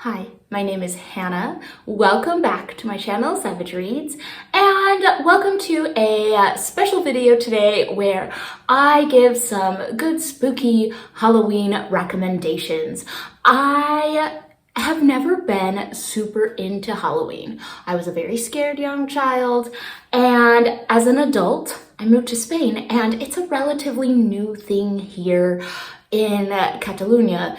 Hi, my name is Hannah. Welcome back to my channel, Savage Reads, and welcome to a special video today where I give some good spooky Halloween recommendations. I have never been super into Halloween. I was a very scared young child, and as an adult, I moved to Spain, and it's a relatively new thing here in Catalonia.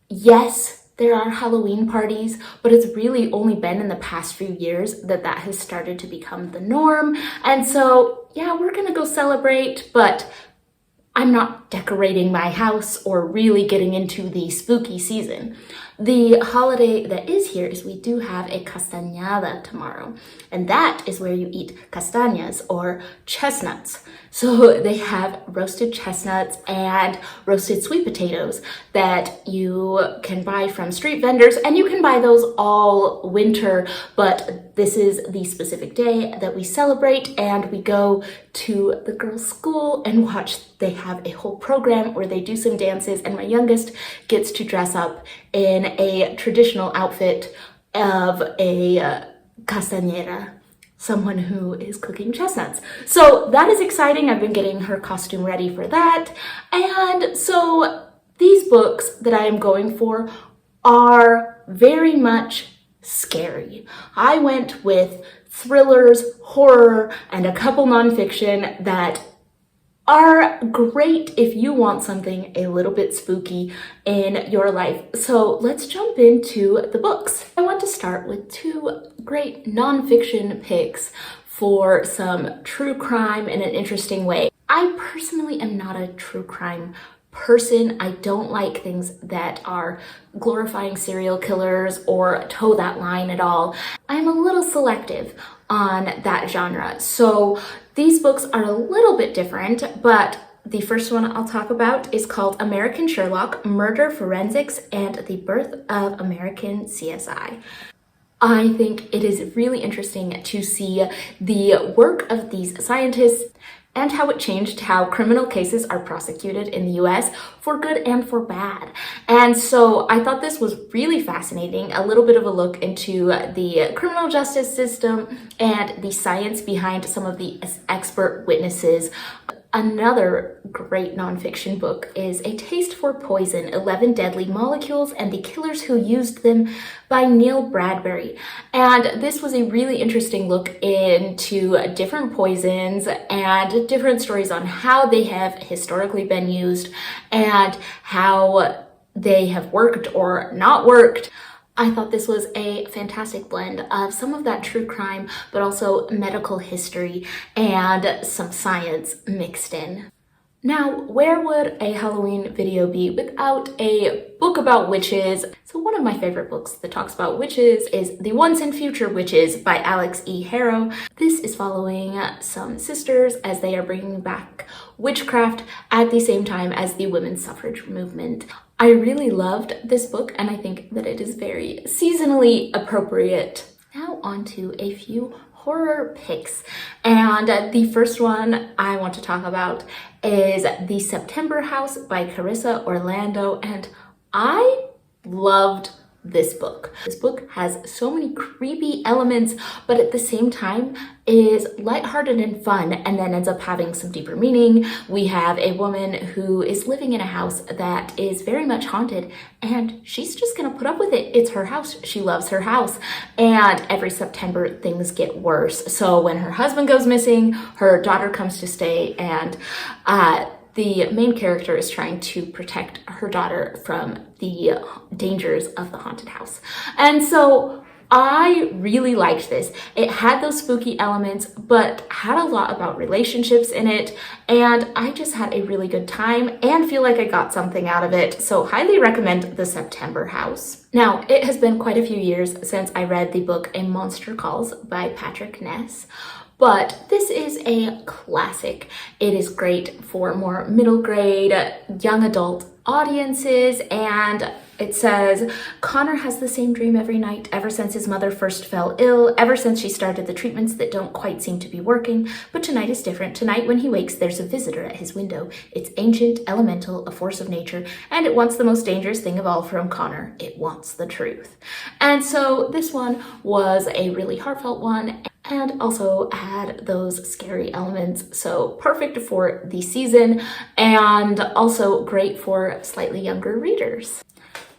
Yes, there are Halloween parties, but it's really only been in the past few years that has started to become the norm. And so, yeah, we're gonna go celebrate, but I'm not decorating my house or really getting into the spooky season. The holiday that is here is we do have a castañada tomorrow, and that is where you eat castañas or chestnuts. So they have roasted chestnuts and roasted sweet potatoes that you can buy from street vendors, and you can buy those all winter, but this is the specific day that we celebrate, and we go to the girls' school and watch. They have a whole program where they do some dances, and my youngest gets to dress up in a traditional outfit of a castañera, someone who is cooking chestnuts. So that is exciting. I've been getting her costume ready for that. And so these books that I am going for are very much scary. I went with thrillers, horror, and a couple nonfiction that are great if you want something a little bit spooky in your life. So let's jump into the books. I want to start with two great nonfiction picks for some true crime in an interesting way. I personally am not a true crime person. I don't like things that are glorifying serial killers or toe that line at all. I'm a little selective on that genre. So these books are a little bit different, but the first one I'll talk about is called American Sherlock, Murder, Forensics, and the Birth of American CSI. I think it is really interesting to see the work of these scientists and how it changed how criminal cases are prosecuted in the US for good and for bad. And so I thought this was really fascinating, a little bit of a look into the criminal justice system and the science behind some of the expert witnesses. Another great nonfiction book is A Taste for Poison, 11 Deadly Molecules and the Killers Who Used Them by Neil Bradbury. And this was a really interesting look into different poisons and different stories on how they have historically been used and how they have worked or not worked. I thought this was a fantastic blend of some of that true crime, but also medical history and some science mixed in. Now, where would a Halloween video be without a book about witches? So one of my favorite books that talks about witches is The Once and Future Witches by Alix E. Harrow. This is following some sisters as they are bringing back witchcraft at the same time as the women's suffrage movement. I really loved this book, and I think that it is very seasonally appropriate. Now on to a few horror picks, and the first one I want to talk about is The September House by Carissa Orlando, and I loved this book. This book has so many creepy elements, but at the same time is lighthearted and fun, and then ends up having some deeper meaning. We have a woman who is living in a house that is very much haunted, and she's just gonna put up with it. It's her house. She loves her house. And every September, things get worse. So when her husband goes missing, her daughter comes to stay, and the main character is trying to protect her daughter from the dangers of the haunted house. And so I really liked this. It had those spooky elements, but had a lot about relationships in it. And I just had a really good time and feel like I got something out of it. So highly recommend The September House. Now, it has been quite a few years since I read the book A Monster Calls by Patrick Ness. But this is a classic. It is great for more middle grade, young adult audiences, and It says, Connor has the same dream every night ever since his mother first fell ill, ever since she started the treatments that don't quite seem to be working. But tonight is different. Tonight when he wakes, there's a visitor at his window. It's ancient, elemental, a force of nature, and it wants the most dangerous thing of all from Connor. It wants the truth. And so this one was a really heartfelt one, and also had those scary elements. So perfect for the season, and also great for slightly younger readers.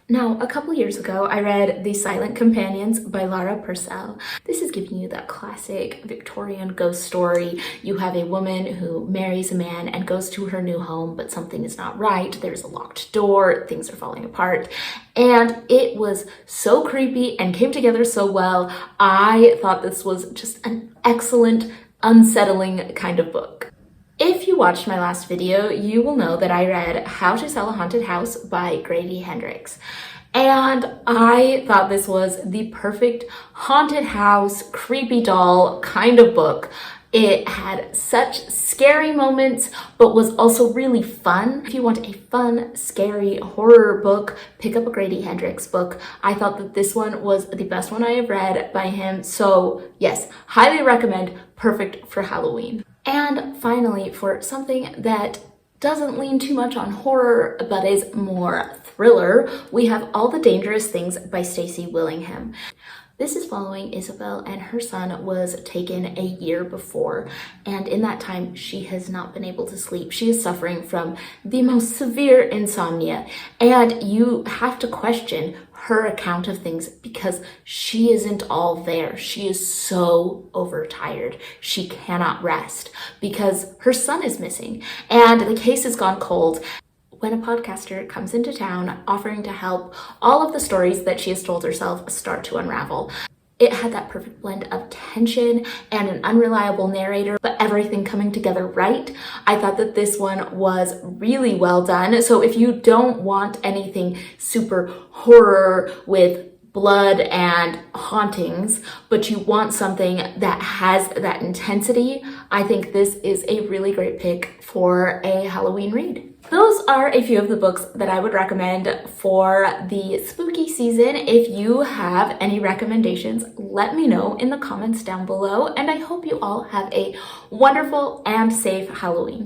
Now, a couple years ago, I read The Silent Companions by Laura Purcell. This is giving you that classic Victorian ghost story. You have a woman who marries a man and goes to her new home, but something is not right. There's a locked door, things are falling apart. And it was so creepy and came together so well. I thought this was just an excellent, unsettling kind of book. If you watched my last video, you will know that I read How to Sell a Haunted House by Grady Hendrix. And I thought this was the perfect haunted house, creepy doll kind of book. It had such scary moments, but was also really fun. If you want a fun, scary horror book, pick up a Grady Hendrix book. I thought that this one was the best one I have read by him. So yes, highly recommend, perfect for Halloween. And finally, for something that doesn't lean too much on horror, but is more thriller, we have All the Dangerous Things by Stacy Willingham. This is following Isabel, and her son was taken a year before, and in that time she has not been able to sleep. She is suffering from the most severe insomnia, and you have to question her account of things because she isn't all there. She is so overtired. She cannot rest because her son is missing, and the case has gone cold. When a podcaster comes into town offering to help, all of the stories that she has told herself start to unravel. It had that perfect blend of tension and an unreliable narrator, but everything coming together right. I thought that this one was really well done. So if you don't want anything super horror with blood and hauntings, but you want something that has that intensity, I think this is a really great pick for a Halloween read. Those are a few of the books that I would recommend for the spooky season. If you have any recommendations, let me know in the comments down below, and I hope you all have a wonderful and safe Halloween.